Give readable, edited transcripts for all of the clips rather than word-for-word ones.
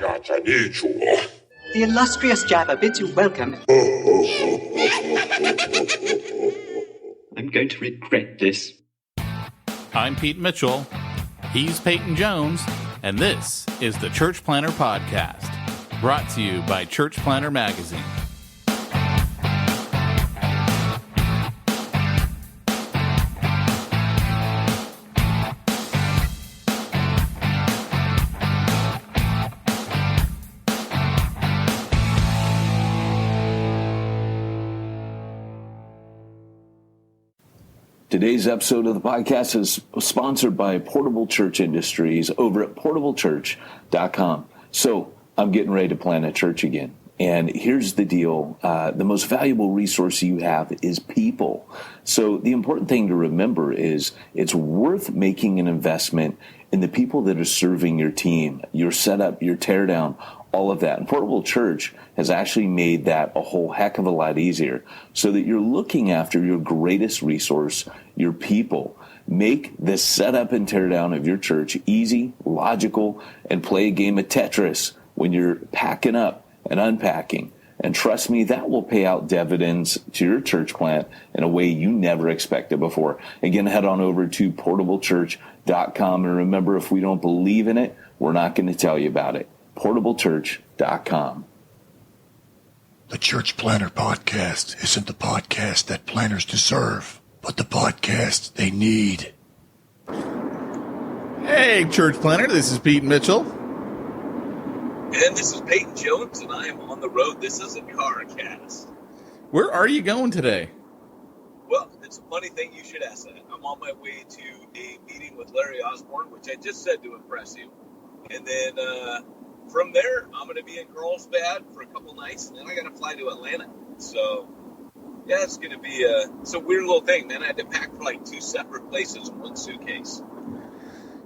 The illustrious Jabba bids you welcome. I'm going to regret this. I'm Pete Mitchell. He's Peyton Jones. And this is the Church Planter Podcast, brought to you by Church Planter Magazine. Today's episode of the podcast is sponsored by Portable Church Industries over at portablechurch.com. So I'm getting ready to plant a church again. And here's the deal. The most valuable resource you have is people. So the important thing to remember is it's worth making an investment in the people that are serving your team, your setup, your teardown, all of that. And Portable Church has actually made that a whole heck of a lot easier so that you're looking after your greatest resource, your people. Make the setup and teardown of your church easy, logical, and play a game of Tetris when you're packing up and unpacking. And trust me, that will pay out dividends to your church plant in a way you never expected before. Again, head on over to portablechurch.com. And remember, if we don't believe in it, we're not going to tell you about it. portablechurch.com. The Church Planter Podcast isn't the podcast that planners deserve, but the podcast they need. Hey, Church Planter, this is Pete Mitchell. And this is Peyton Jones, and I am on the road. This is a car cast. Where are you going today? Well, it's a funny thing you should ask that. I'm on my way to a meeting with Larry Osborne, which I just said to impress you. And then from there, I'm going to be in Carlsbad for a couple nights, and then I got to fly to Atlanta. So, yeah, it's going to be it's a weird little thing, man. I had to pack for like two separate places in one suitcase.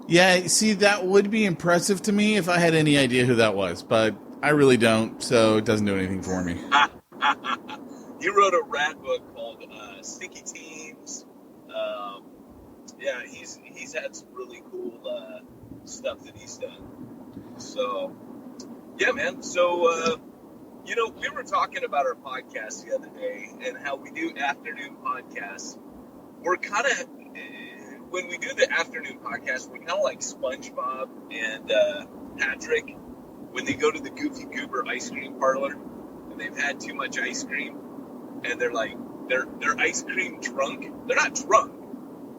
Yeah, see, that would be impressive to me if I had any idea who that was, but I really don't, so it doesn't do anything for me. He wrote a rad book called Sticky Teams. Yeah, he's had some really cool stuff that he's done. So, yeah, man. So, we were talking about our podcast the other day and how we do afternoon podcasts. We're kind of, when we do the afternoon podcast, we're kind of like SpongeBob and Patrick when they go to the Goofy Goober ice cream parlor and they've had too much ice cream and they're like, they're ice cream drunk. They're not drunk,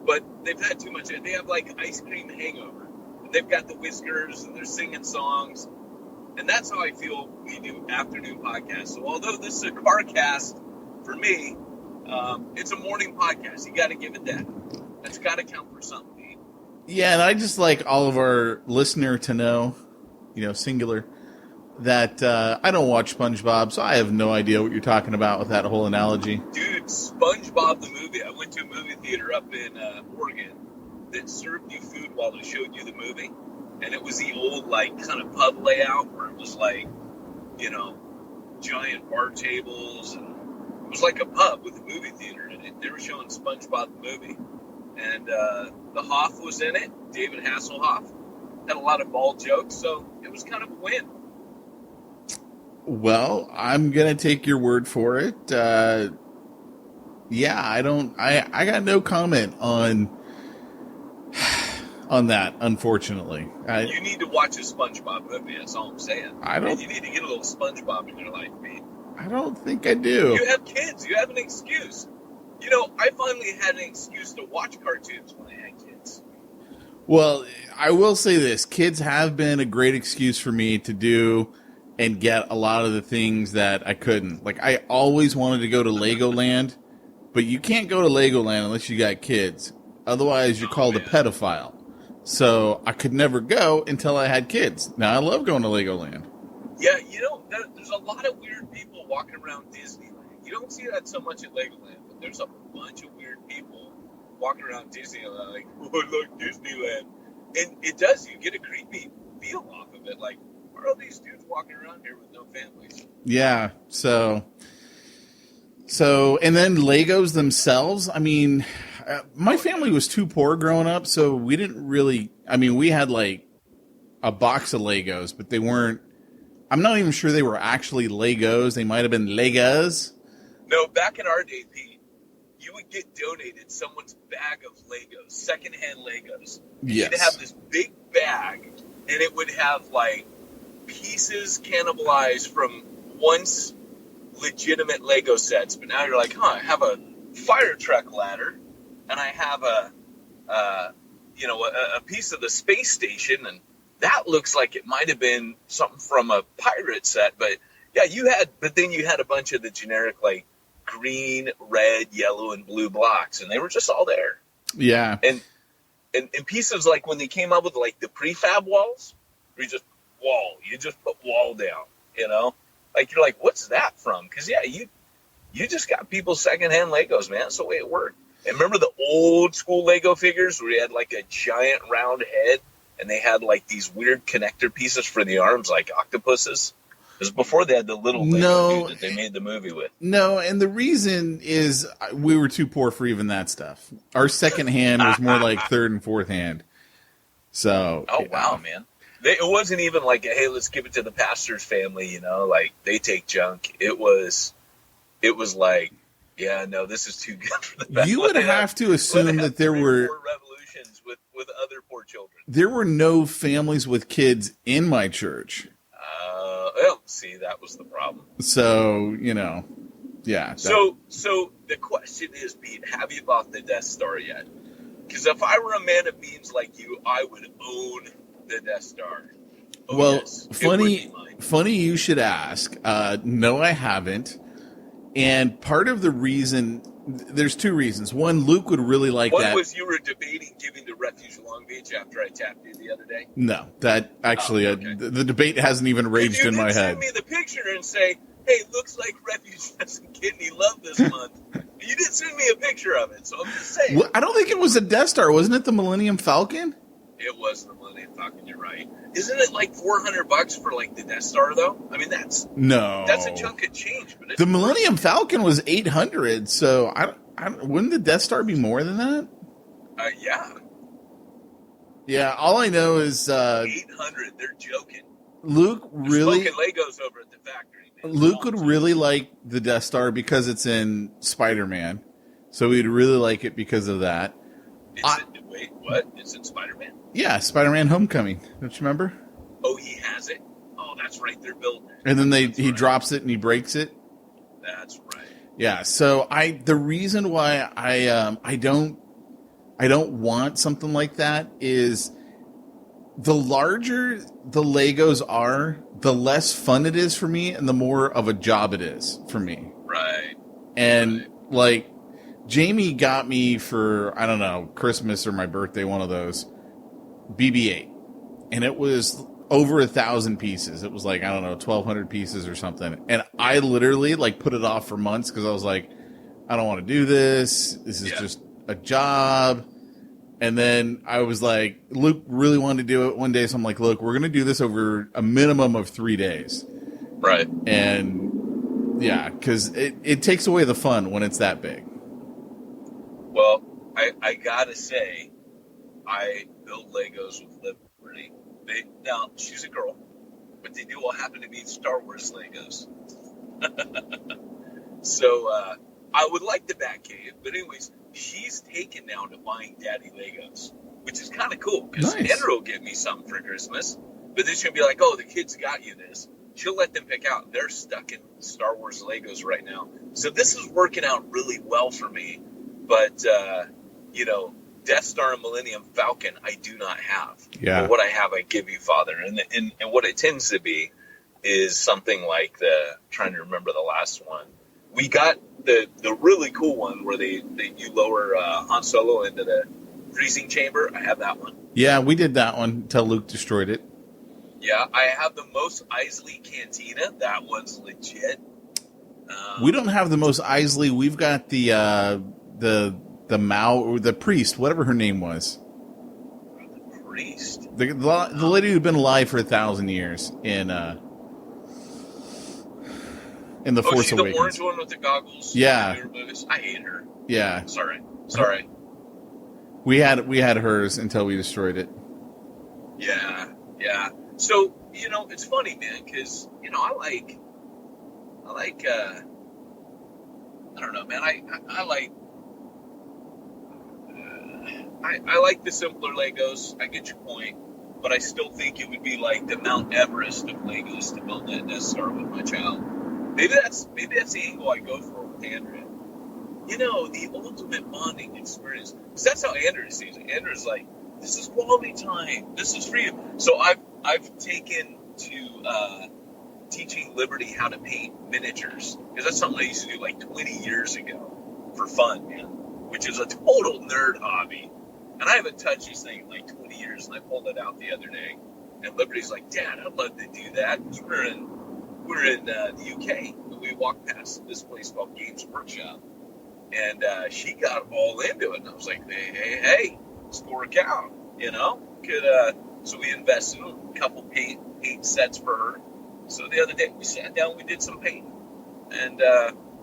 but they've had too much. They have like ice cream hangover. They've got the whiskers and they're singing songs. And that's how I feel we do afternoon podcasts. So although this is a car cast for me, it's a morning podcast. You got to give it that. That's got to count for something. Yeah, and I just like all of our listener to know, singular, that I don't watch SpongeBob, so I have no idea what you're talking about with that whole analogy. Dude, SpongeBob the movie. I went to a movie theater up in Oregon that served you food while they showed you the movie. And it was the old, kind of pub layout where it was giant bar tables. And it was like a pub with a movie theater in it. They were showing SpongeBob the movie. And the Hoff was in it. David Hasselhoff had a lot of bald jokes, so it was kind of a win. Well, I'm going to take your word for it. Yeah, I got no comment on that, unfortunately. You need to watch a SpongeBob movie, that's all I'm saying. You need to get a little SpongeBob in your life, Pete. I don't think I do. You have kids. You have an excuse. I finally had an excuse to watch cartoons when I had kids. Well, I will say this. Kids have been a great excuse for me to do and get a lot of the things that I couldn't. Like, I always wanted to go to Legoland, but you can't go to Legoland unless you got kids. Otherwise, you're called a pedophile. So I could never go until I had kids. Now, I love going to Legoland. Yeah, there's a lot of weird people walking around Disneyland. You don't see that so much at Legoland, but there's a bunch of weird people walking around Disneyland like, oh, look, Disneyland. And it does, you get a creepy feel off of it. Like, why are all these dudes walking around here with no families? Yeah, so, and then Legos themselves, I mean, my family was too poor growing up, so we didn't really, we had like a box of Legos, but they weren't I'm not even sure they were actually Legos. They might have been Legos. No, back in our day, Pete, you would get donated someone's bag of Legos, secondhand Legos. Yes. You'd have this big bag, and it would have like pieces cannibalized from once legitimate Lego sets. But now you're like, I have a fire truck ladder, and I have a piece of the space station, and that looks like it might have been something from a pirate set. But yeah, then you had a bunch of the generic like green, red, yellow, and blue blocks, and they were just all there. Yeah. And pieces like when they came up with like the prefab walls, where you just put wall down, like you're like, what's that from? Because yeah, you just got people's secondhand Legos, man. That's the way it worked. And remember the old school Lego figures where you had like a giant round head and they had like these weird connector pieces for the arms, like octopuses? It was before they had the little Lego dude that they made the movie with. No, and the reason is we were too poor for even that stuff. Our second hand was more like third and fourth hand. So. Oh, wow, man. It wasn't even like, hey, let's give it to the pastor's family, like they take junk. It was like, yeah, no, this is too good for the family. You would have to assume that there were revolutions with other poor children. There were no families with kids in my church. Well, see, that was the problem. So, yeah. So the question is, Pete, have you bought the Death Star yet? Because if I were a man of means like you, I would own the Death Star. Oh, well, yes, funny you should ask. No, I haven't. And part of the reason, there's two reasons. One, Luke would really like that. One was you were debating giving the Refuge Long Beach after I tapped you the other day. No, that actually, okay. The debate hasn't even raged in my head. You did send me the picture and say, hey, looks like Refuge hasn't getting any love this month. You did send me a picture of it, so I'm just saying. Well, I don't think it was a Death Star. Wasn't it the Millennium Falcon? It was the Millennium Falcon, you're right. Isn't it like $400 for like the Death Star though? I mean, that's a chunk of change. But the Millennium Falcon was $800, so I wouldn't the Death Star be more than that? Yeah. Yeah, all I know is 800. They're joking. Luke really smoking Legos over at the factory. Man. Luke would really like the Death Star because it's in Spider-Man, so he'd really like it because of that. Wait, what? It's in Spider-Man? Yeah, Spider-Man Homecoming. Don't you remember? Oh, he has it? Oh, that's right. They're building it. And then he drops it and he breaks it. That's right. Yeah. So the reason why I don't want something like that is the larger the Legos are, the less fun it is for me, and the more of a job it is for me. Right. And like, Jamie got me for, I don't know, Christmas or my birthday, one of those, BB-8. And it was over 1,000 pieces. It was like, I don't know, 1,200 pieces or something. And I literally like put it off for months because I was like, I don't want to do this. This is just a job. And then I was like, Luke really wanted to do it one day. So I'm like, look, we're going to do this over a minimum of 3 days. Right. And yeah, because it takes away the fun when it's that big. Well, I gotta say, I build Legos with Liberty. Now, she's a girl, but they do all happen to be Star Wars Legos. So, I would like the Batcave, but anyways, she's taken now to buying Daddy Legos, which is kind of cool, because Andrew will give me something for Christmas, but then she'll be like, oh, the kids got you this. She'll let them pick out. They're stuck in Star Wars Legos right now. So this is working out really well for me. But, Death Star and Millennium Falcon, I do not have. Yeah. But what I have, I give you, Father. And what it tends to be is something like trying to remember the last one. We got the really cool one where you lower Han Solo into the freezing chamber. I have that one. Yeah, we did that one until Luke destroyed it. Yeah, I have the Mos Eisley Cantina. That one's legit. We don't have the Mos Eisley. We've got the Mao, or the priest, whatever her name was. The priest? The lady who'd been alive for 1,000 years in The Force Awakens. The orange one with the goggles? Yeah. I hate her. Yeah. Sorry. We had hers until we destroyed it. Yeah. So, it's funny, man, because, I don't know, man. I like the simpler Legos. I get your point, but I still think it would be like the Mount Everest of Legos to build that Death Star with my child. Maybe that's the angle I go for with Andrea. The ultimate bonding experience. Because that's how Andrea sees it. Andrea's like, this is quality time. This is freedom. So I've taken to teaching Liberty how to paint miniatures, because that's something I used to do like 20 years ago for fun, man. Which is a total nerd hobby. And I haven't touched this thing in like 20 years, and I pulled it out the other day. And Liberty's like, Dad, I'd love to do that. We're in the UK, and we walked past this place called Games Workshop. And she got all into it. And I was like, hey, score a count, so we invested in a couple paint sets for her. So the other day we sat down, we did some painting. And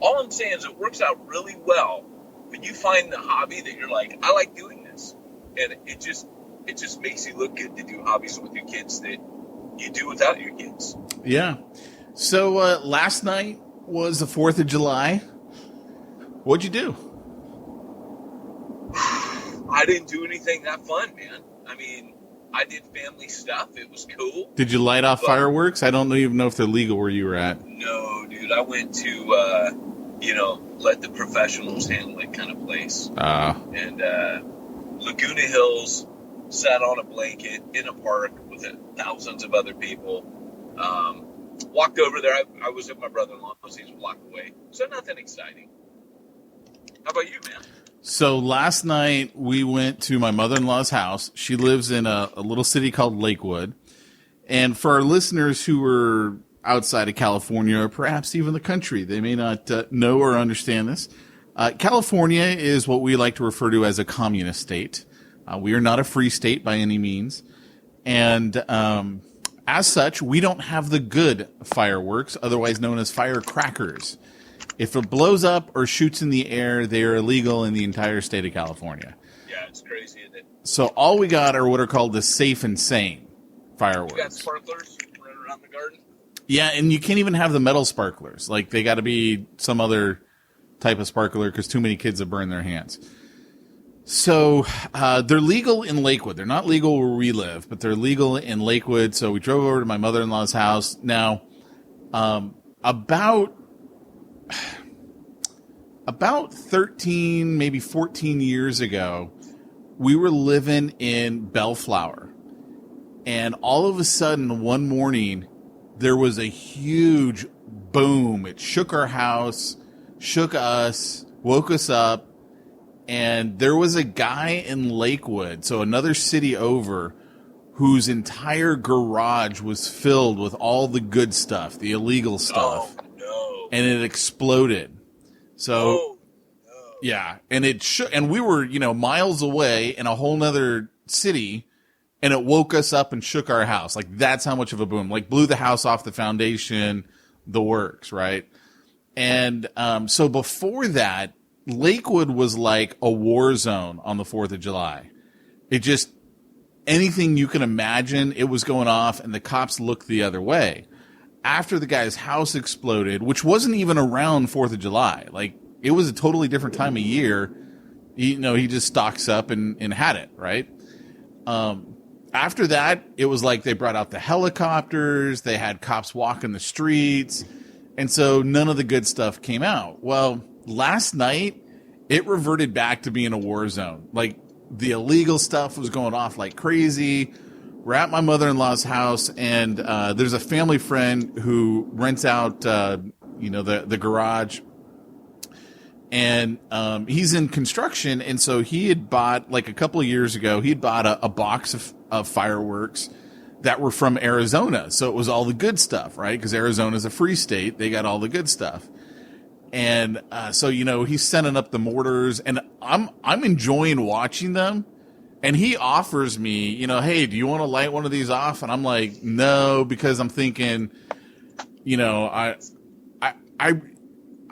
all I'm saying is it works out really well when you find the hobby that you're like, I like doing this. And it just makes you look good to do hobbies with your kids that you do without your kids. Yeah. So last night was the 4th of July. What'd you do? I didn't do anything that fun, man. I mean, I did family stuff. It was cool. Did you light off fireworks? I don't even know if they're legal where you were at. No, dude. I went to, let the professionals handle it kind of place. And Laguna Hills, sat on a blanket in a park with thousands of other people. Walked over there. I was at my brother-in-law. He's a block away. So nothing exciting. How about you, man? So last night we went to my mother-in-law's house. She lives in a little city called Lakewood. And for our listeners who are outside of California, or perhaps even the country, they may not know or understand this. California is what we like to refer to as a communist state. We are not a free state by any means. And as such, we don't have the good fireworks, otherwise known as firecrackers. If it blows up or shoots in the air, they are illegal in the entire state of California. Yeah, it's crazy, isn't it? So all we got are what are called the safe and sane fireworks. You got sparklers running around the garden? Yeah, and you can't even have the metal sparklers. Like, they got to be some other type of sparkler because too many kids have burned their hands. So they're legal in Lakewood. They're not legal where we live, but they're legal in Lakewood. So we drove over to my mother-in-law's house. Now, about 13, maybe 14 years ago, we were living in Bellflower. And all of a sudden, one morning, there was a huge boom. It shook our house, shook us, woke us up. And there was a guy in Lakewood, so another city over, whose entire garage was filled with all the good stuff, the illegal stuff. Oh, no. And it exploded. So, Oh, no. yeah. And it and we were, miles away in a whole nother city, and it woke us up and shook our house. Like, that's how much of a boom. Like, blew the house off the foundation, the works, right? And so before that, Lakewood was like a war zone on the 4th of July. It just, anything you can imagine, it was going off, and the cops looked the other way. After the guy's house exploded, which wasn't even around 4th of July, like, it was a totally different time of year, he just stocks up and had it, right? After that, it was like they brought out the helicopters, they had cops walking the streets, and so none of the good stuff came out. Well, last night, it reverted back to being a war zone. Like, the illegal stuff was going off like crazy. We're at my mother-in-law's house, and there's a family friend who rents out, the garage. And he's in construction, and so he had bought, like a couple of years ago, he'd bought a box of fireworks that were from Arizona. So it was all the good stuff, right? Because Arizona's a free state. They got all the good stuff. And so, he's sending up the mortars, and I'm enjoying watching them. And he offers me, hey, do you want to light one of these off? And I'm like, no, because I'm thinking, I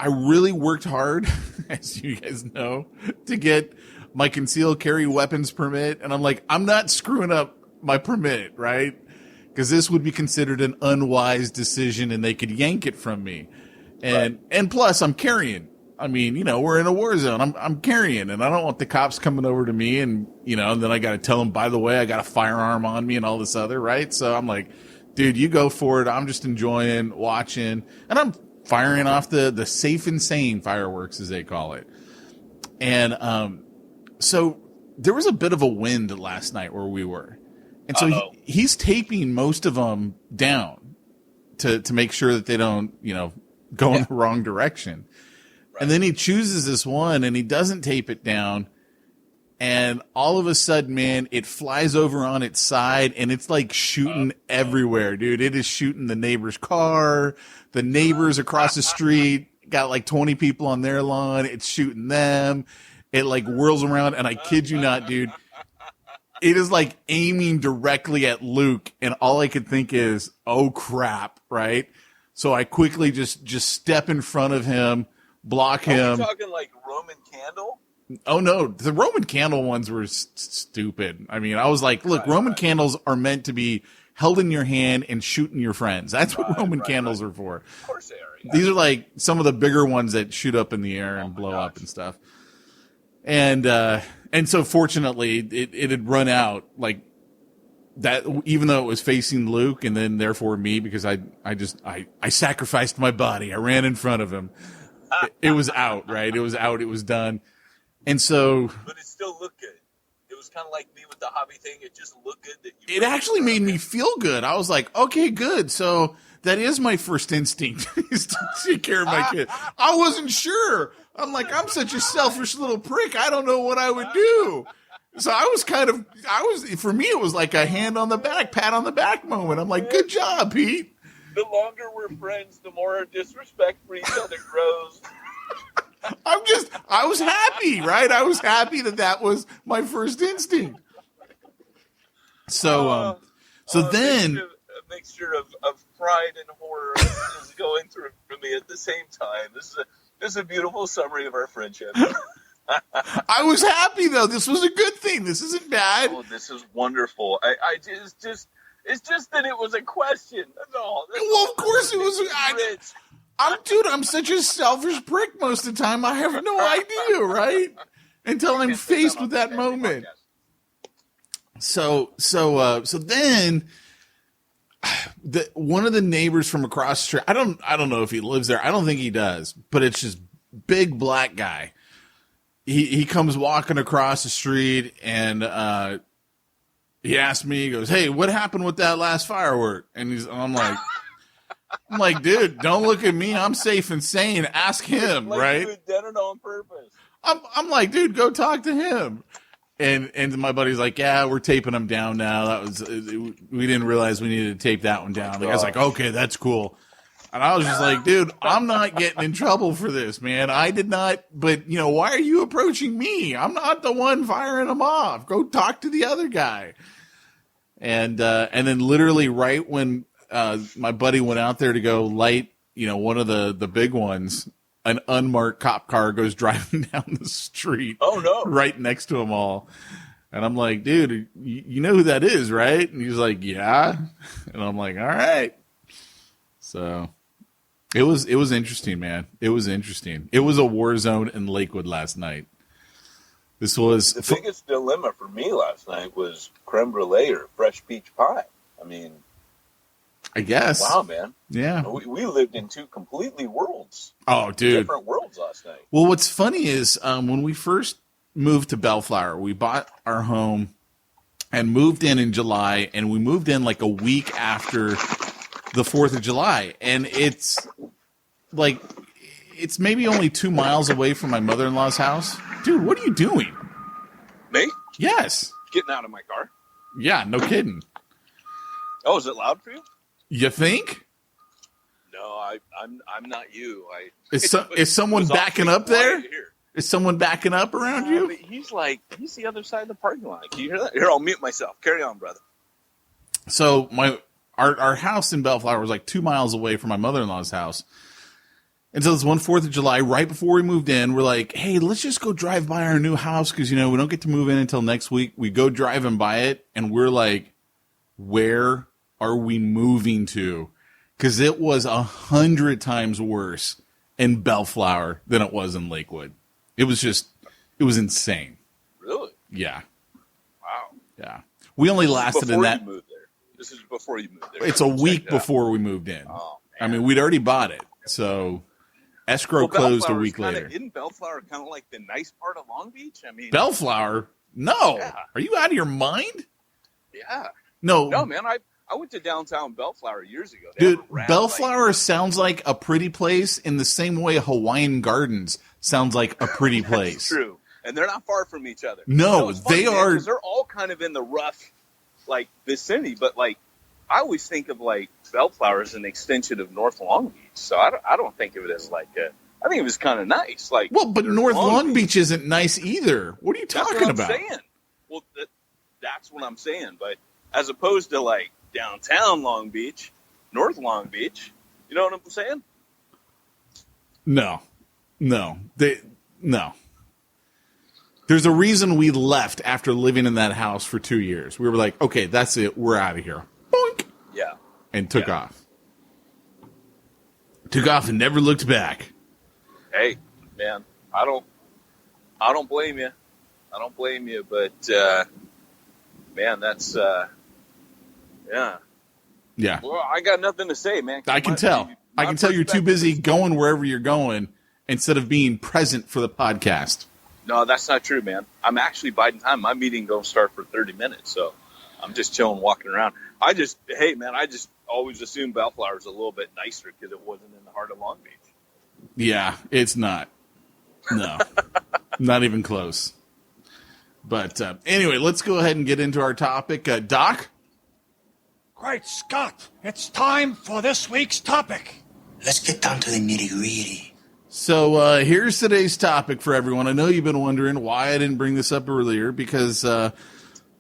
really worked hard, as you guys know, to get my concealed carry weapons permit. And I'm like, I'm not screwing up my permit, right? because this would be considered an unwise decision and they could yank it from me. And plus I'm carrying. I mean, you know, we're in a war zone. I'm carrying, and I don't want the cops coming over to me and, you know, and then I got to tell them, by the way, I got a firearm on me and all this other, right? So I'm like, dude, you go for it. I'm just enjoying watching, and I'm firing off the safe and sane fireworks, as they call it. And so there was a bit of a wind last night where we were. And so he's taping most of them down to make sure that they don't, you know, go in the wrong direction. Right. And then he chooses this one and he doesn't tape it down. And all of a sudden, man, it flies over on its side and it's like shooting everywhere, dude. It is shooting the neighbor's car, the neighbors across the street, got like 20 people on their lawn. It's shooting them. It like whirls around. And I kid you not, dude, it is like aiming directly at Luke. And all I could think is, oh crap, right? So I quickly just step in front of him, block him. Are we talking like Roman candle? Oh no, the Roman candle ones were stupid. I mean, I was like, look, Roman candles are meant to be held in your hand and shooting your friends. That's what Roman candles are for. Of course they are. Yeah. These are like some of the bigger ones that shoot up in the air and blow up and stuff. And so fortunately it had run out like that, even though it was facing Luke and then therefore me, because I sacrificed my body. I ran in front of him. It was out, right? It was out. It was done. And so, but it still looked good. It was kind of like me with the hobby thing. It just looked good. That you it actually made me feel good. I was like, okay, good. So that is my first instinct is to take care of my kid. I wasn't sure. I'm like, I'm such a selfish little prick. I don't know what I would do. So for me, it was like a hand on the back, pat on the back moment. I'm like, good job, Pete. The longer we're friends, the more our disrespect for each other grows. I was happy, right? I was happy that was my first instinct. So then a mixture of pride and horror is going through me at the same time. This is a beautiful summary of our friendship. I was happy though. This was a good thing. This isn't bad. Oh, this is wonderful. It's just that it was a question. That's all. Well, of course it was. I'm such a selfish prick most of the time. I have no idea, right? Until I'm faced with that moment. So then one of the neighbors from across the street, I don't know if he lives there. I don't think he does, but it's just big black guy. He comes walking across the street and he asked me, he goes, "Hey, what happened with that last firework?" And I'm like, dude, don't look at me. I'm safe and sane. Ask him, like right? You did it on purpose. I'm like, dude, go talk to him. And my buddy's like, yeah, we're taping him down now. We didn't realize we needed to tape that one down. The guy's like, okay, that's cool. And I was just like, dude, I'm not getting in trouble for this, man. I did not. But you know, why are you approaching me? I'm not the one firing him off. Go talk to the other guy. And then literally right when my buddy went out there to go light, you know, one of the big ones, an unmarked cop car goes driving down the street. Oh no! Right next to them all. And I'm like, dude, you know who that is, right? And he's like, yeah. And I'm like, all right. So it was interesting, man. It was interesting. It was a war zone in Lakewood last night. This was the biggest dilemma for me last night was creme brulee or fresh peach pie. I mean, I guess. Wow, man. Yeah. We lived in two completely worlds. Oh, dude. Different worlds last night. Well, what's funny is when we first moved to Bellflower, we bought our home and moved in July, and we moved in like a week after the 4th of July. And it's like, it's maybe only 2 miles away from my mother-in-law's house. Dude, what are you doing? Me? Yes. Getting out of my car. Yeah, no kidding. Oh, is it loud for you? You think? No, I'm not you. Is someone backing up there? Is someone backing up around you? But he's the other side of the parking lot. Can you hear that? Here, I'll mute myself. Carry on, brother. So our house in Bellflower was like 2 miles away from my mother-in-law's house. And so this one 4th of July, right before we moved in, we're like, hey, let's just go drive by our new house because, you know, we don't get to move in until next week. We go drive and by it, and we're like, where are we moving to? Because it was 100 times worse in Bellflower than it was in Lakewood. It was insane. Really? Yeah. Wow. Yeah. We only lasted in that. You moved there. This is before you moved there. It's a week before we moved in. Oh, I mean, we'd already bought it. So escrow closed a week later. Isn't Bellflower kind of like the nice part of Long Beach? I mean, Bellflower? No. Yeah. Are you out of your mind? Yeah. No, man. I went to downtown Bellflower years ago. Dude, Bellflower sounds like a pretty place in the same way Hawaiian Gardens sounds like a pretty place. That's true. And they're not far from each other. No, they are. Because they're all kind of in the rough, like, vicinity. But, like, I always think of, like, Bellflower as an extension of North Long Beach. So I don't think of it as, like, I think it was kind of nice. Like, well, but North Long Beach isn't nice either. What are you talking about? Saying. Well, that's what I'm saying. But as opposed to, like, downtown Long Beach, North Long Beach, you know what I'm saying? No. There's a reason we left after living in that house for 2 years. We were like, okay, that's it. We're out of here. Boink. Yeah. And took off. Took off and never looked back. Hey, man, I don't blame you. I don't blame you, but man, that's yeah. Yeah. Well, I got nothing to say, man. I can tell. I can tell you're too busy going wherever you're going instead of being present for the podcast. No, that's not true, man. I'm actually biding time. My meeting don't start for 30 minutes, so I'm just chilling, walking around. I just always assumed Bellflower's a little bit nicer because it wasn't in the heart of Long Beach. Yeah, it's not. No, not even close. But anyway, let's go ahead and get into our topic. Doc? Great Scott, it's time for this week's topic. Let's get down to the nitty-gritty. So here's today's topic for everyone. I know you've been wondering why I didn't bring this up earlier, because I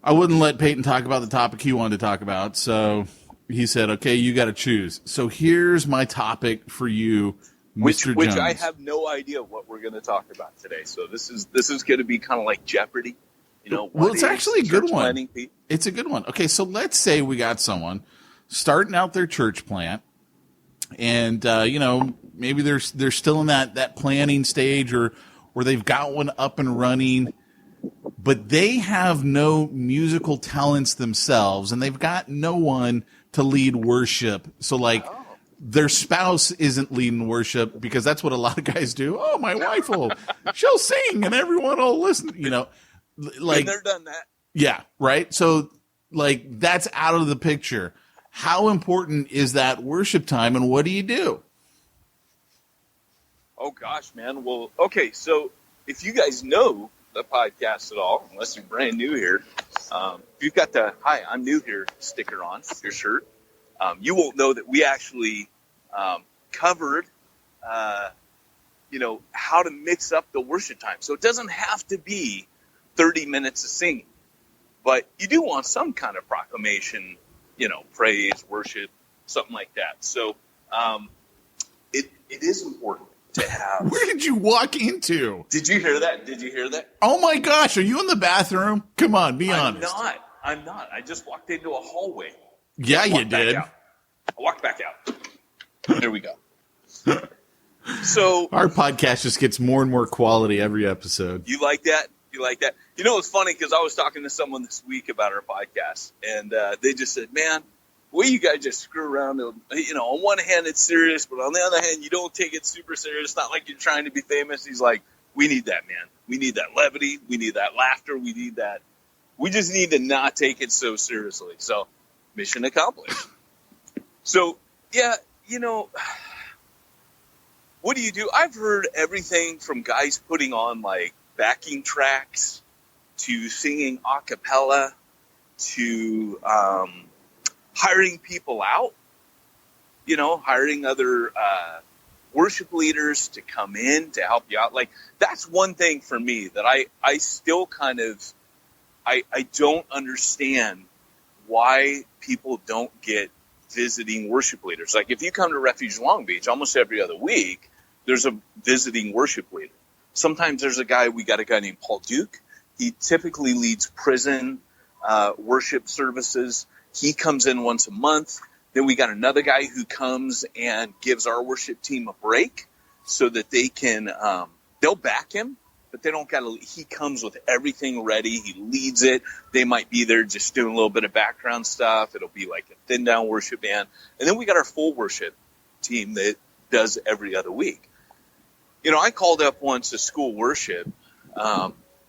wouldn't let Peyton talk about the topic he wanted to talk about. So he said, okay, you got to choose. So here's my topic for you, Mr. Jones. Which I have no idea what we're going to talk about today. So this is going to be kind of like Jeopardy. You know, well, it's actually a good one. Pete? It's a good one. Okay, so let's say we got someone starting out their church plant, and maybe they're still in that planning stage, or they've got one up and running, but they have no musical talents themselves, and they've got no one to lead worship. So their spouse isn't leading worship, because that's what a lot of guys do. Oh, my wife she'll sing and everyone will listen, Like, they're done that. Yeah, right? So, that's out of the picture. How important is that worship time, and what do you do? Oh, gosh, man. Well, okay, so if you guys know the podcast at all, unless you're brand new here, if you've got the "Hi, I'm new here" sticker on your shirt, you won't know that we actually covered, how to mix up the worship time. So it doesn't have to be 30 minutes of singing, but you do want some kind of proclamation, praise, worship, something like that. So it is important to have. Where did you walk into? Did you hear that? Oh my gosh, are you in the bathroom? Come on, be honest. I'm not. I just walked into a hallway. Yeah, you did. I walked back out. There we go. So our podcast just gets more and more quality every episode. You like that? It's funny because I was talking to someone this week about our podcast, and they just said, man, the way you guys just screw around, on one hand it's serious, but on the other hand, you don't take it super serious. It's not like you're trying to be famous. He's like, we need that, man. We need that levity. We need that laughter. We need that. We just need to not take it so seriously. So, mission accomplished. So, yeah, what do you do? I've heard everything from guys putting on, backing tracks to singing a cappella to hiring people out, hiring other worship leaders to come in to help you out. That's one thing for me that I still kind of, I don't understand why people don't get visiting worship leaders. If you come to Refuge Long Beach, almost every other week, there's a visiting worship leader. Sometimes we got a guy named Paul Duke. He typically leads prison worship services. He comes in once a month. Then we got another guy who comes and gives our worship team a break so that they can, they'll back him, but they don't got to, he comes with everything ready. He leads it. They might be there just doing a little bit of background stuff. It'll be like a thin down worship band. And then we got our full worship team that does every other week. You know, I called up once a school worship,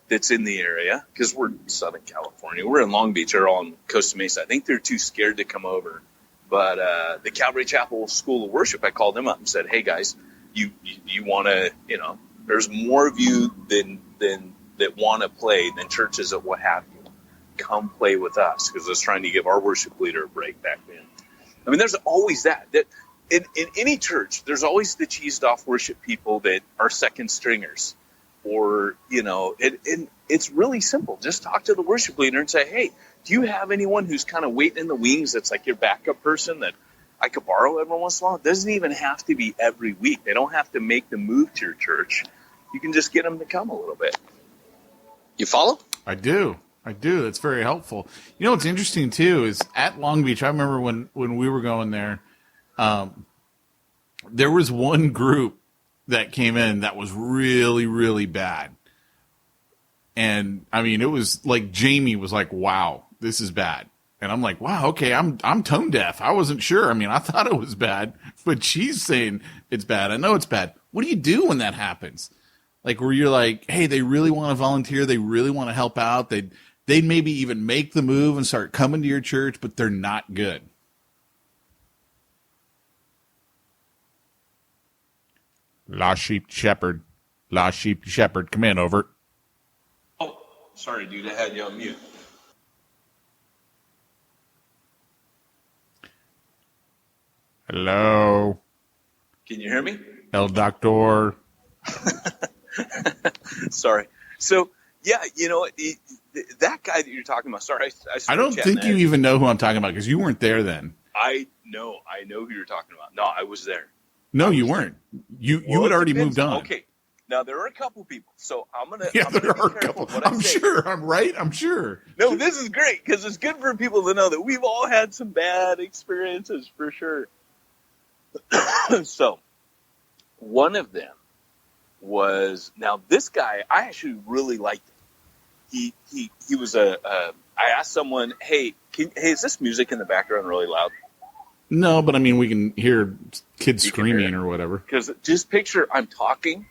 that's in the area, because we're in Southern California. We're in Long Beach. They're all in Costa Mesa. I think they're too scared to come over. But the Calvary Chapel School of Worship, I called them up and said, hey, guys, you want to, you know, there's more of you than that want to play than churches that what have you. Come play with us, because I was trying to give our worship leader a break back then. I mean, there's always that in any church, there's always the cheesed off worship people that are second stringers. Or, you know, and it's really simple. Just talk to the worship leader and say, hey, do you have anyone who's kind of waiting in the wings that's like your backup person that I could borrow every once in a while? It doesn't even have to be every week. They don't have to make the move to your church. You can just get them to come a little bit. You follow? I do. That's very helpful. You know what's interesting, too, is at Long Beach, I remember when we were going there, there was one group that came in that was really, really bad. And I mean, it was like Jamie was like, wow, this is bad. And I'm like, wow, okay, I'm tone deaf. I wasn't sure. I mean, I thought it was bad, but she's saying it's bad. I know it's bad. What do you do when that happens? Like, where you're like, hey, they really want to volunteer. They really want to help out. They'd maybe even make the move and start coming to your church, but they're not good. Lost sheep shepherd. Come in, over. Oh, sorry, dude. I had you on mute. Hello. Can you hear me? El Doctor. Sorry. So, yeah, you know, that guy that you're talking about, sorry. I don't think you even know who I'm talking about because you weren't there then. I know who you're talking about. No, I was there. No, you weren't. You had already moved on. Okay. Now, there are a couple people, so I'm going to there are a couple. I'm sure. I'm right. I'm sure. No, this is great because it's good for people to know that we've all had some bad experiences for sure. So, one of them was, now this guy, I actually really liked him. He was I asked someone, hey, is this music in the background really loud? No, but I mean, we can hear kids screaming or whatever. Because just picture I'm talking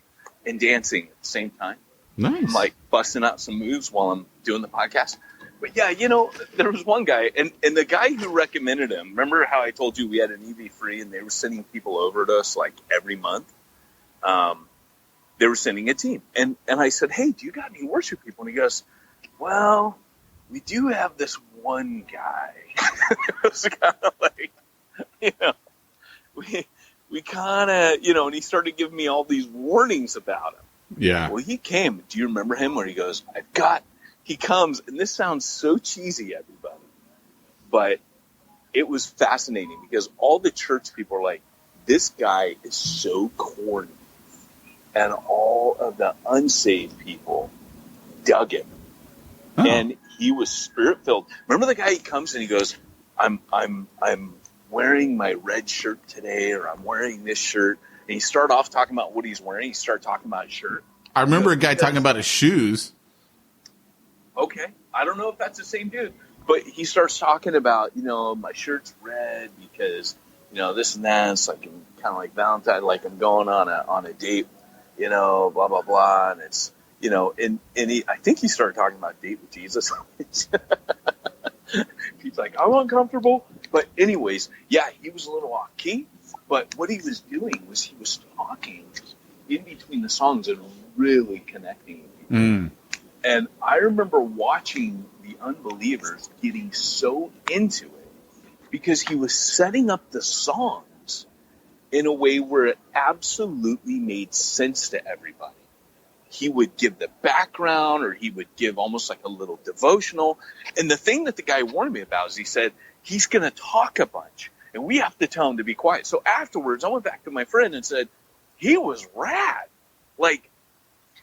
and dancing at the same time. Nice. I'm like busting out some moves while I'm doing the podcast. But yeah, you know, there was one guy, and the guy who recommended him, remember how I told you we had an EV free and they were sending people over to us like every month? They were sending a team. And I said, hey, do you got any worship people? And he goes, well, we do have this one guy. It was kind of like, you know, we kind of, you know, and he started giving me all these warnings about him. Yeah. Well, he came. Do you remember him? Where he goes, he comes, and this sounds so cheesy, everybody, but it was fascinating because all the church people are like, this guy is so corny. And all of the unsaved people dug him. Oh. And he was spirit-filled. Remember the guy, he comes and he goes, I'm wearing my red shirt today, or I'm wearing this shirt. And he started off talking about what he's wearing. He started talking about his shirt. I remember a guy talking about his shoes. Okay. I don't know if that's the same dude. But he starts talking about, you know, my shirt's red because, you know, this and that. It's like kind of like Valentine, like I'm going on a date, you know, blah, blah, blah. And it's, you know, and I think he started talking about date with Jesus. He's like, I'm uncomfortable. But anyways, yeah, he was a little off key. But what he was doing was he was talking in between the songs and really connecting with people. Mm. And I remember watching the unbelievers getting so into it because he was setting up the songs in a way where it absolutely made sense to everybody. He would give the background, or he would give almost like a little devotional. And the thing that the guy warned me about is he said, he's going to talk a bunch, and we have to tell him to be quiet. So afterwards, I went back to my friend and said, he was rad. Like,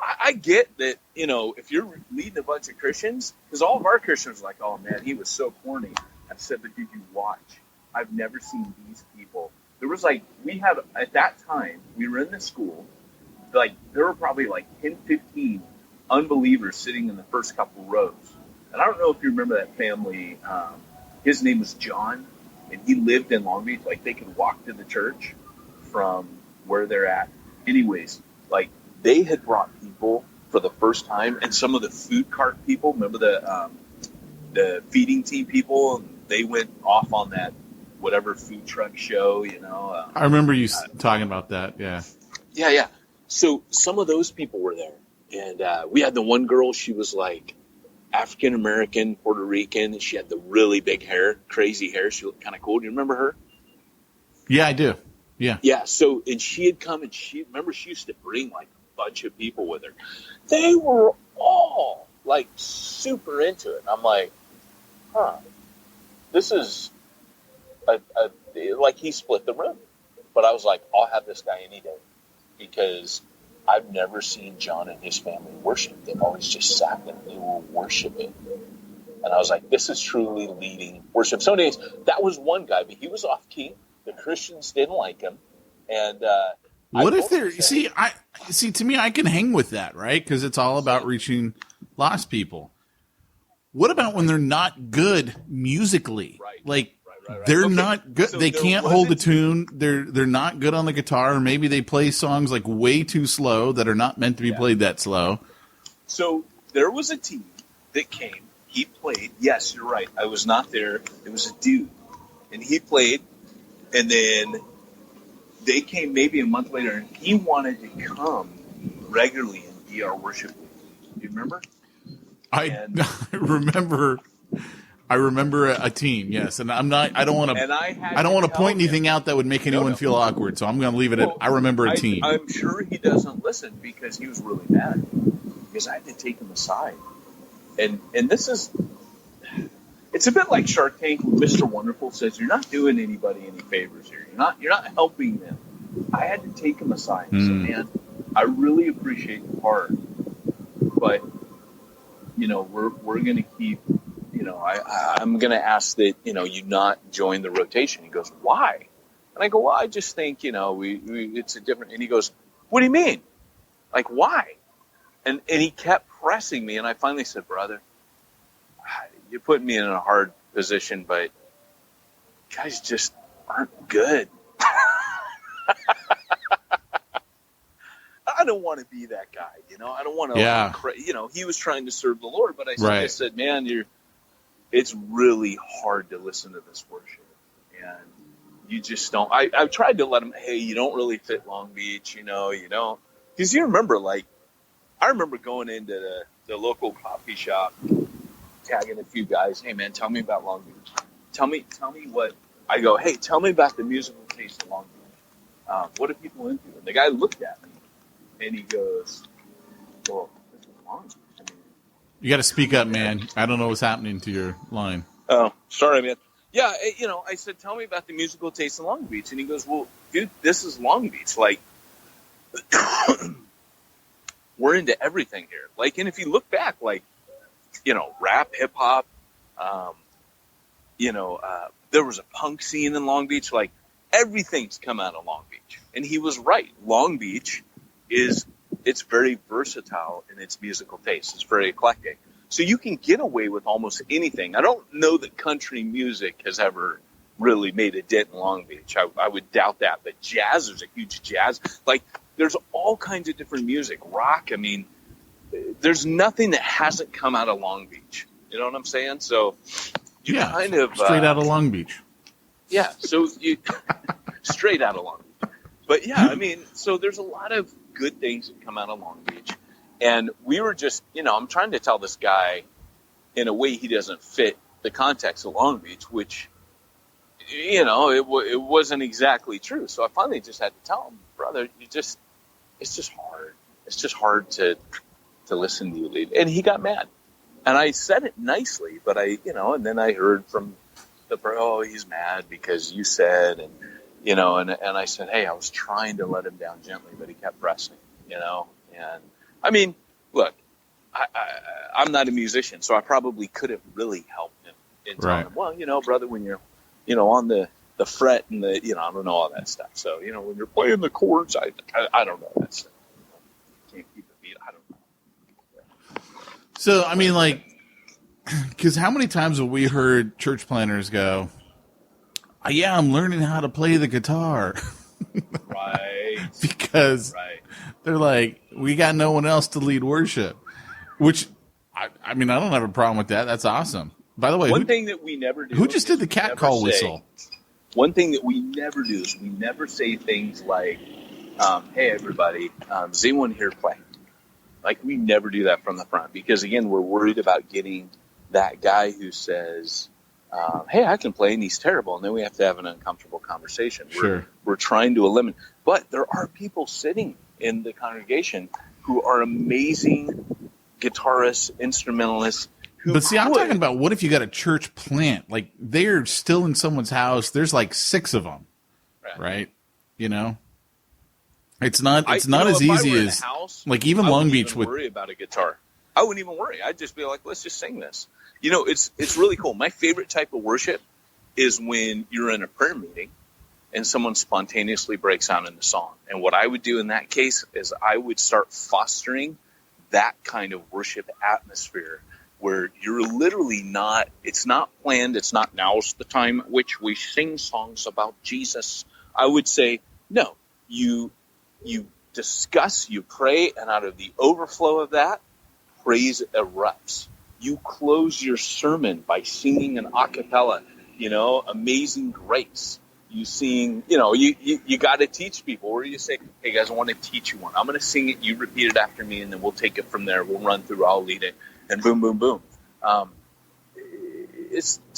I get that, you know, if you're leading a bunch of Christians, because all of our Christians are like, oh, man, he was so corny. And said, but did you watch? I've never seen these people. There was at that time, we were in the school, there were probably 10, 15 unbelievers sitting in the first couple rows. And I don't know if you remember that family. His name was John, and he lived in Long Beach. They could walk to the church from where they're at. Anyways, they had brought people for the first time, and some of the food cart people, remember the feeding team people, and they went off on that whatever food truck show, I remember you talking about that, yeah. Yeah. So some of those people were there. And we had the one girl, she was African-American, Puerto Rican, and she had the really big hair, crazy hair. She looked kind of cool. Do you remember her? Yeah, I do. Yeah. Yeah, so, and she had come, and she used to bring a bunch of people with her. They were all super into it. And I'm like, this is he split the room. But I was like, I'll have this guy any day, because I've never seen John and his family worship. They've always just sat there. They were worshiping. And I was like, this is truly leading worship. So anyways, that was one guy, but he was off key. The Christians didn't like him. And what if they're to me, I can hang with that, right? Because it's all about reaching lost people. What about when they're not good musically? Right. Right. They're Okay. Not good. So they can't hold a tune. They're not good on the guitar. Or maybe they play songs way too slow that are not meant to be played that slow. So there was a team that came. He played. Yes, you're right. I was not there. It was a dude, and he played. And then they came maybe a month later, and he wanted to come regularly and be our worship leader. Do you remember? I remember a team, yes, and I don't want to point anything out that would make anyone feel awkward, so I'm going to leave it at I remember a team. I'm sure he doesn't listen, because he was really mad, because I had to take him aside, and this is, it's a bit like Shark Tank when Mr. Wonderful says, you're not doing anybody any favors here. You're not helping them. I had to take him aside and say, man, I really appreciate the part, but we're going to keep. I'm going to ask that, you not join the rotation. He goes, why? And I go, well, I just think, it's a different, and he goes, what do you mean? Why? And he kept pressing me, and I finally said, brother, you're putting me in a hard position, but guys just aren't good. I don't want to be that guy, I don't want to, he was trying to serve the Lord, but I said, man, it's really hard to listen to this worship, and you just don't. I've tried to let him, hey, you don't really fit Long Beach, you don't, because you remember, I remember going into the local coffee shop, tagging a few guys, hey man, tell me about Long Beach, tell me what, I go, hey, tell me about the musical taste of Long Beach, what are people into? And the guy looked at me, and he goes, well, this is Long Beach. You got to speak up, man. I don't know what's happening to your line. Oh, sorry, man. Yeah, I said, tell me about the musical taste of Long Beach. And he goes, well, dude, this is Long Beach. We're into everything here. And if you look back, rap, hip hop, there was a punk scene in Long Beach. Everything's come out of Long Beach. And he was right. Long Beach it's very versatile in its musical taste. It's very eclectic. So you can get away with almost anything. I don't know that country music has ever really made a dent in Long Beach. I would doubt that. But jazz, there's a huge jazz. There's all kinds of different music. Rock, there's nothing that hasn't come out of Long Beach. You know what I'm saying? So you kind of... straight out of Long Beach. Yeah, so you... straight out of Long Beach. But yeah, so there's a lot of good things that come out of Long Beach. And we were just, I'm trying to tell this guy in a way he doesn't fit the context of Long Beach, which, it wasn't exactly true. So I finally just had to tell him, brother, it's just hard. It's just hard to listen to you lead. And he got mad. And I said it nicely, but and then I heard from he's mad because you said, and I said, hey, I was trying to let him down gently, but he kept pressing, and look, I'm not a musician, so I probably could have really helped him and telling them, well, brother, when you're, on the fret and the, I don't know all that stuff. So, when you're playing the chords, I don't know that stuff. Can't keep a beat. I don't know. So, I mean, like, because how many times have we heard church planners go, yeah, I'm learning how to play the guitar. Right. Because they're like, we got no one else to lead worship. Which, I mean, I don't have a problem with that. That's awesome. By the way, one thing that we never do. Who just did the cat call whistle? One thing that we never do is we never say things like, hey, everybody, does anyone here play? Like, we never do that from the front because, again, we're worried about getting that guy who says, hey, I can play, and he's terrible. And then we have to have an uncomfortable conversation. We're trying to eliminate. But there are people sitting in the congregation who are amazing guitarists, instrumentalists. But see, I'm talking about what if you got a church plant? Like, they're still in someone's house. There's like 6 of them, right? It's not as easy as house, like even Long Beach would worry about a guitar. I wouldn't even worry. I'd just be like, let's just sing this. It's really cool. My favorite type of worship is when you're in a prayer meeting and someone spontaneously breaks out into song. And what I would do in that case is I would start fostering that kind of worship atmosphere where you're literally it's not planned. It's not now's the time at which we sing songs about Jesus. I would say, no, you discuss, you pray, and out of the overflow of that, praise erupts. You close your sermon by singing an a cappella, Amazing Grace. You sing, you got to teach people. Or you say, hey, guys, I want to teach you one. I'm going to sing it. You repeat it after me, and then we'll take it from there. We'll run through. I'll lead it. And boom, boom, boom. To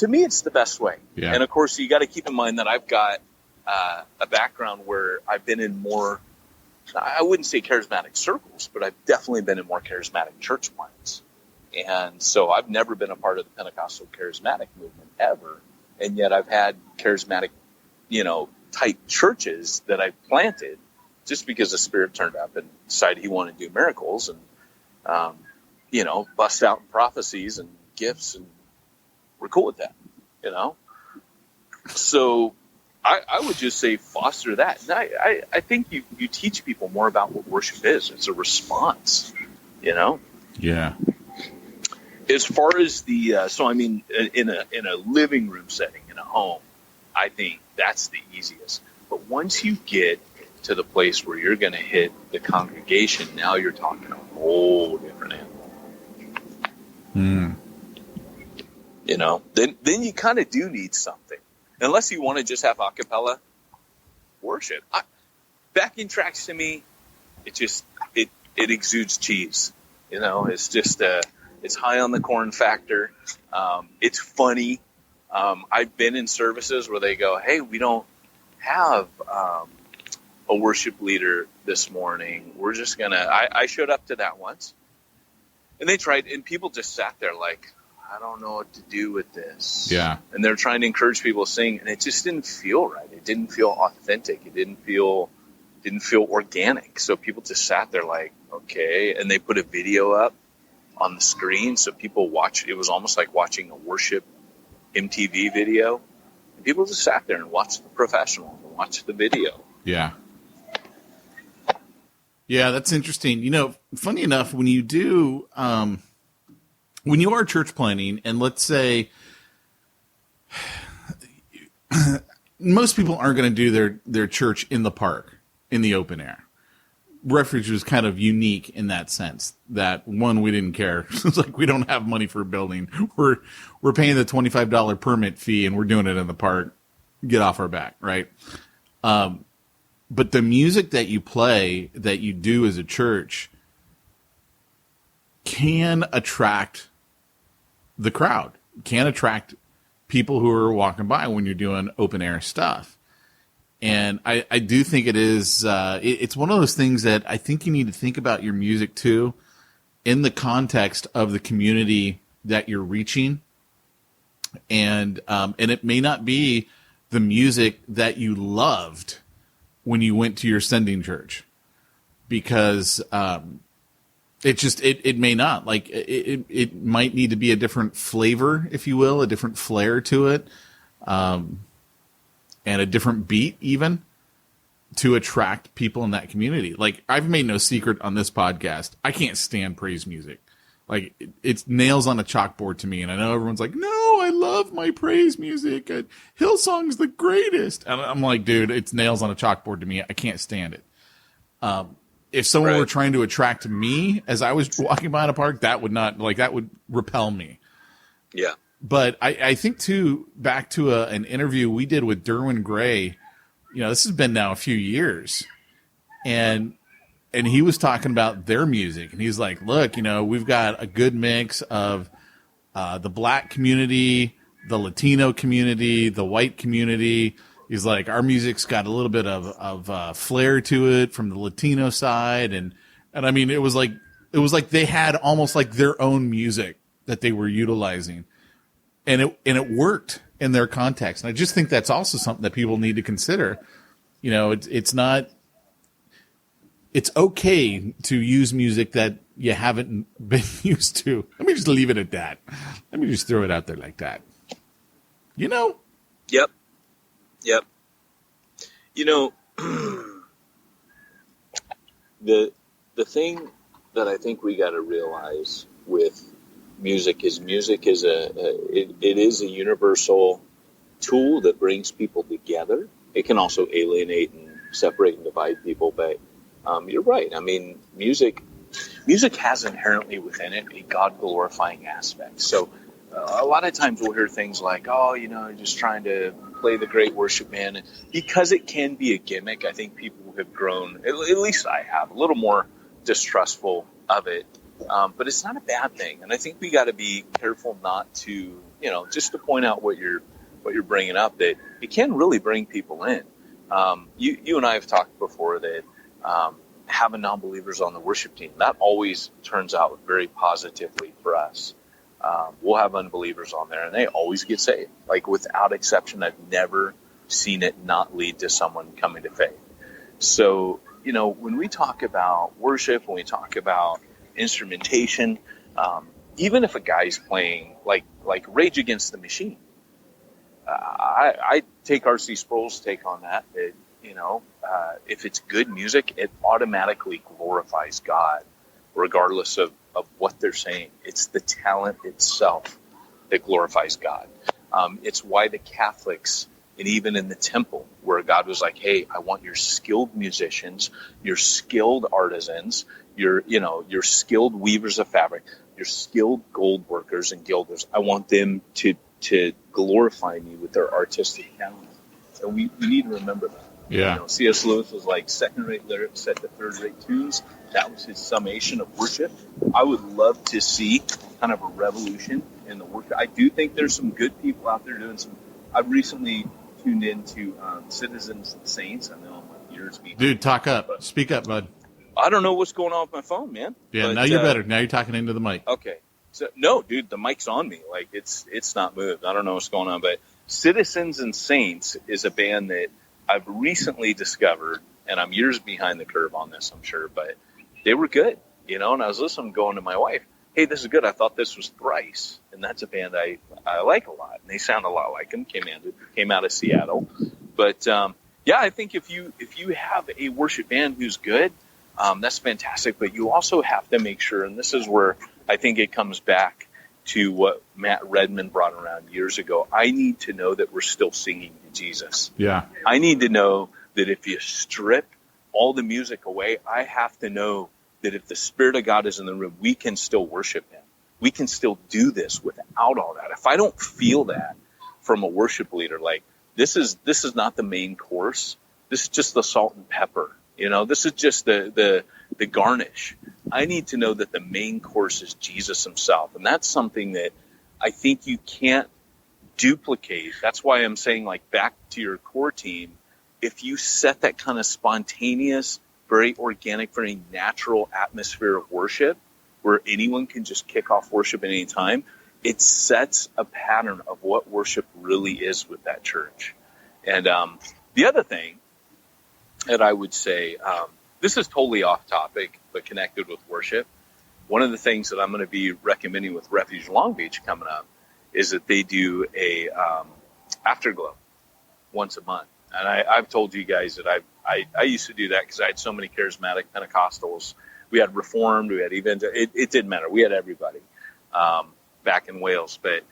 me, it's the best way. Yeah. And, of course, you got to keep in mind that I've got a background where I've been in more, I wouldn't say charismatic circles, but I've definitely been in more charismatic church plants. And so I've never been a part of the Pentecostal charismatic movement ever. And yet I've had charismatic, type churches that I've planted just because the Spirit turned up and decided he wanted to do miracles and, bust out in prophecies and gifts. And we're cool with that, So I would just say foster that. And I think you teach people more about what worship is. It's a response, Yeah. As far as the in a living room setting, in a home, I think that's the easiest. But once you get to the place where you're going to hit the congregation, now you're talking a whole different animal. Then you kind of do need something, unless you want to just have a cappella worship. Backing tracks to me, it exudes cheese. It's just it's high on the corn factor. It's funny. I've been in services where they go, hey, we don't have a worship leader this morning. We're just going to, I showed up to that once. And they tried, and people just sat there like, I don't know what to do with this. Yeah. And they're trying to encourage people to sing, and it just didn't feel right. It didn't feel authentic. It didn't feel organic. So people just sat there like, okay. And they put a video up on the screen so people watched. It was almost like watching a worship MTV video. And people just sat there and watched the professional and watched the video. Yeah. Yeah, that's interesting. Funny enough, when you do, when you are church planning, and let's say most people aren't going to do their church in the park, in the open air. Refuge was kind of unique in that sense that, one, we didn't care. It's like, we don't have money for a building. We're paying the $25 permit fee and we're doing it in the park. Get off our back. Right. But the music that you play, that you do as a church, can attract the crowd, can attract people who are walking by when you're doing open air stuff. And I do think it is, it's one of those things that I think you need to think about your music too, in the context of the community that you're reaching. And it may not be the music that you loved when you went to your sending church, because It may not. Like it might need to be a different flavor, if you will, a different flair to it, and a different beat even to attract people in that community. Like, I've made no secret on this podcast, I can't stand praise music. Like, it's nails on a chalkboard to me, and I know everyone's like, no, I love my praise music. Hillsong's the greatest. And I'm like, dude, it's nails on a chalkboard to me. I can't stand it. If someone were trying to attract me as I was walking by in a park, that would repel me. Yeah. But I think, too, back to an interview we did with Derwin Gray, this has been now a few years, and he was talking about their music, and he's like, look, we've got a good mix of the black community, the Latino community, the white community. He's like, our music's got a little bit of flair to it from the Latino side, and I mean, it was like they had almost like their own music that they were utilizing, and it worked in their context. And I just think that's also something that people need to consider. It's okay to use music that you haven't been used to. Let me just leave it at that. Let me just throw it out there like that. Yep. The thing that I think we got to realize with music is it is a universal tool that brings people together. It can also alienate and separate and divide people, but you're right. I mean, music has inherently within it a God-glorifying aspect. So a lot of times we'll hear things like, just trying to play the great worship band. And because it can be a gimmick, I think people have grown, at least I have, a little more distrustful of it. But it's not a bad thing. And I think we got to be careful not to, just to point out what you're bringing up, that it can really bring people in. You and I have talked before that having non-believers on the worship team, that always turns out very positively for us. We'll have unbelievers on there, and they always get saved. Like, without exception, I've never seen it not lead to someone coming to faith. So, when we talk about worship, when we talk about instrumentation, even if a guy's playing like Rage Against the Machine, I take R.C. Sproul's take on that. If it's good music, it automatically glorifies God, regardless of what they're saying. It's the talent itself that glorifies God. It's why the Catholics, and even in the temple, where God was like, hey, I want your skilled musicians, your skilled artisans, your skilled weavers of fabric, your skilled gold workers and gilders. I want them to glorify me with their artistic talent. So we need to remember that. Yeah. C.S. Lewis was like second-rate lyrics set to third-rate tunes. That was his summation of worship. I would love to see kind of a revolution in the worship. I do think there's some good people out there doing some. I've recently tuned into Citizens and Saints. I know I'm years behind. Dude, talk up. Speak up, bud. I don't know what's going on with my phone, man. Yeah, but, now you're better. Now you're talking into the mic. Okay. So no, dude, the mic's on me. Like it's not moved. I don't know what's going on, but Citizens and Saints is a band that I've recently discovered, and I'm years behind the curve on this, I'm sure, but they were good, and I was listening, going to my wife, hey, this is good. I thought this was Thrice, and that's a band I like a lot, and they sound a lot like them. Came out of Seattle, but I think if you have a worship band who's good, that's fantastic. But you also have to make sure, and this is where I think it comes back to what Matt Redman brought around years ago. I need to know that we're still singing to Jesus. Yeah. I need to know that if you strip all the music away, I have to know that if the Spirit of God is in the room, we can still worship Him. We can still do this without all that. If I don't feel that from a worship leader, like this is not the main course. This is just the salt and pepper. This is just the garnish. I need to know that the main course is Jesus Himself. And that's something that I think you can't duplicate. That's why I'm saying, like, back to your core team, if you set that kind of spontaneous, very organic, very natural atmosphere of worship where anyone can just kick off worship at any time, it sets a pattern of what worship really is with that church. And the other thing that I would say, this is totally off topic, but connected with worship. one of the things that I'm going to be recommending with Refuge Long Beach coming up is that they do a afterglow once a month. And I've told you guys that I used to do that because I had so many charismatic Pentecostals. We had Reformed, we had Evangelical. It didn't matter. We had everybody back in Wales. But,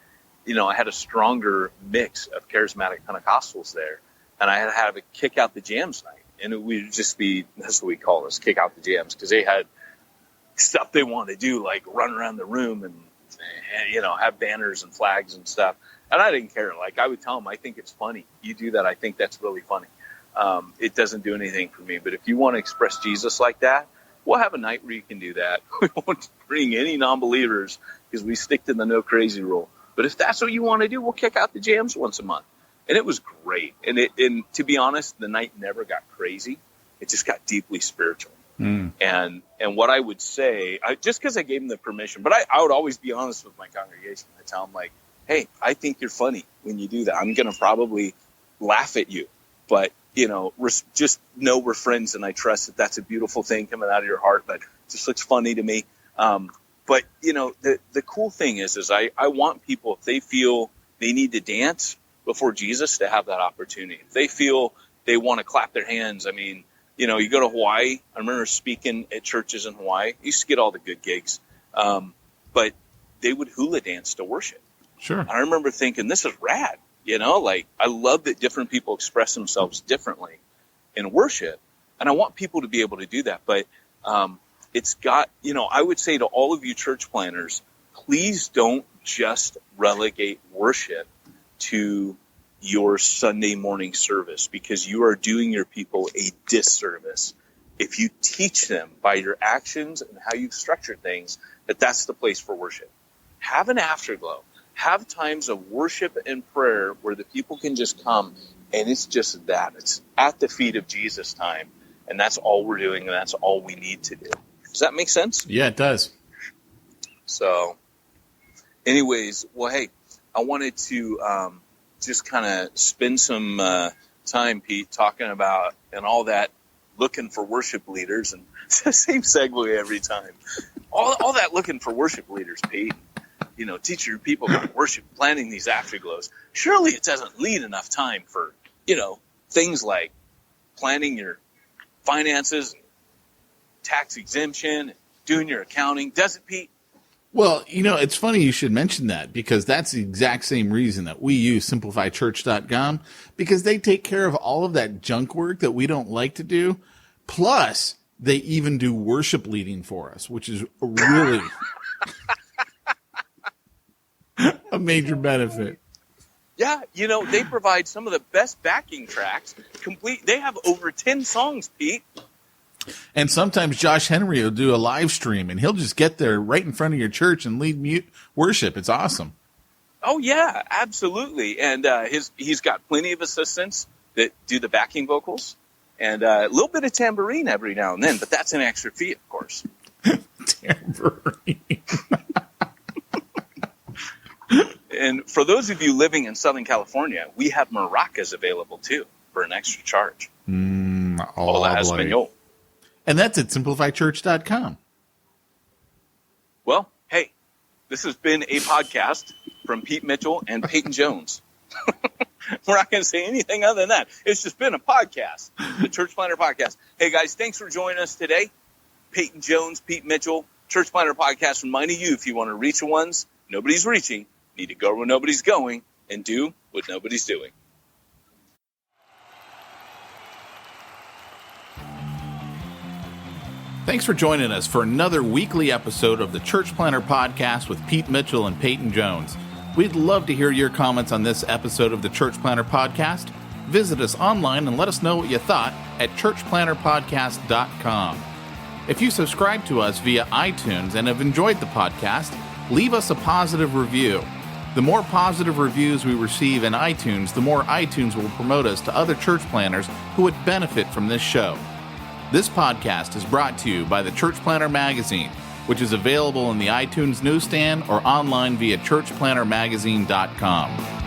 I had a stronger mix of charismatic Pentecostals there. And I had to have a kick out the jams night. And it would just be, that's what we call this, kick out the jams. Because they had stuff they wanted to do, like run around the room and have banners and flags and stuff. And I didn't care. Like, I would tell them, I think it's funny. You do that, I think that's really funny. It doesn't do anything for me. But if you want to express Jesus like that, we'll have a night where you can do that. We won't bring any non-believers because we stick to the no crazy rule. But if that's what you want to do, we'll kick out the jams once a month. And it was great. And to be honest, the night never got crazy. It just got deeply spiritual. And what I would say, just because I gave them the permission, but I would always be honest with my congregation. I tell them, like, hey, I think you're funny when you do that. I'm going to probably laugh at you. But, just know we're friends, and I trust that that's a beautiful thing coming out of your heart, but it just looks funny to me. But, the cool thing is I want people, if they feel they need to dance before Jesus, to have that opportunity. If they feel they want to clap their hands, I mean, you go to Hawaii. I remember speaking at churches in Hawaii. I used to get all the good gigs. But they would hula dance to worship. Sure. I remember thinking, this is rad. I love that different people express themselves differently in worship. And I want people to be able to do that. But it's got, I would say to all of you church planners, please don't just relegate worship to your Sunday morning service, because you are doing your people a disservice if you teach them by your actions and how you've structured things that that's the place for worship. Have an afterglow. Have times of worship and prayer where the people can just come, and it's just that. It's at the feet of Jesus time, and that's all we're doing, and that's all we need to do. Does that make sense? Yeah, it does. So, anyways, well, hey, I wanted to just kind of spend some time, Pete, talking about and all that, looking for worship leaders, and it's the same segue every time. All that looking for worship leaders, Pete. Teaching your people about worship, planning these afterglows. Surely it doesn't leave enough time for, things like planning your finances, tax exemption, doing your accounting. Does it, Pete? Well, it's funny you should mention that, because that's the exact same reason that we use simplifychurch.com, because they take care of all of that junk work that we don't like to do. Plus, they even do worship leading for us, which is really a major benefit. Yeah, they provide some of the best backing tracks. They have over 10 songs, Pete. And sometimes Josh Henry will do a live stream, and he'll just get there right in front of your church and lead worship. It's awesome. Oh, yeah, absolutely. And he's got plenty of assistants that do the backing vocals, and a little bit of tambourine every now and then, but that's an extra fee, of course. Tambourine. And for those of you living in Southern California, we have maracas available, too, for an extra charge. Hola Español. And that's at simplifychurch.com. Well, hey, this has been a podcast from Pete Mitchell and Peyton Jones. We're not going to say anything other than that. It's just been a podcast, the Church Planner Podcast. Hey, guys, thanks for joining us today. Peyton Jones, Pete Mitchell, Church Planner Podcast, reminding you, if you want to reach the ones nobody's reaching, need to go where nobody's going and do what nobody's doing. Thanks for joining us for another weekly episode of the Church Planner Podcast with Pete Mitchell and Peyton Jones. We'd love to hear your comments on this episode of the Church Planner Podcast. Visit us online and let us know what you thought at churchplannerpodcast.com. If you subscribe to us via iTunes and have enjoyed the podcast, leave us a positive review. The more positive reviews we receive in iTunes, the more iTunes will promote us to other church planners who would benefit from this show. This podcast is brought to you by the Church Planner Magazine, which is available in the iTunes newsstand or online via churchplannermagazine.com.